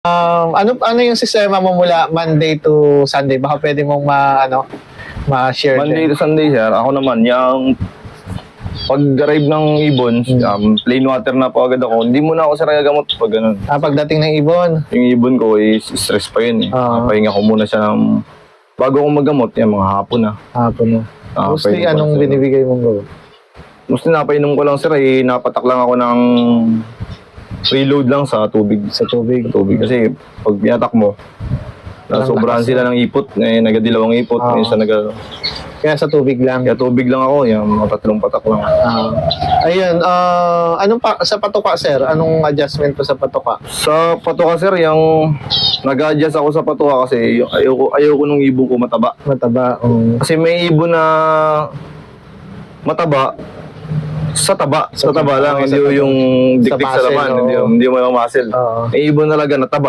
Ano yung sistema mo mula Monday to Sunday? Baka pwede mong ma-share Monday din. to Sunday, sir. Ako naman, yung pag-arrive ng ibon, plain water na po agad ako. Hindi muna ako sir gagamot pag ganun. Pagdating ng ibon. Yung ibon ko is stress pa yun eh. Pahinga ko muna siya ng... Bago ako magamot, yan, mga hapon na. Hapon na. Mostly, painom ko anong lang, sir. binibigay mong gawin? Mostly napainom ko lang sir, napatak lang ako ng reload lang sa tubig. Sa tubig. Kasi pag pinatak mo, sobrahan sila ng ipot. Nagadilawang ipot. Minsan Kaya sa tubig lang. Kaya tubig lang ako, yung mga 3 patak lang. Ayun, sa patuka, sir? Anong adjustment pa sa patuka? Sa patuka sir, yung nag-adjust ako sa patuka kasi ayoko nung ibon ko mataba. Mataba. Kasi may ibon na mataba, sa taba lang, hindi yung dikdik sa laman, hindi mo yung muscle. May ibon talaga na taba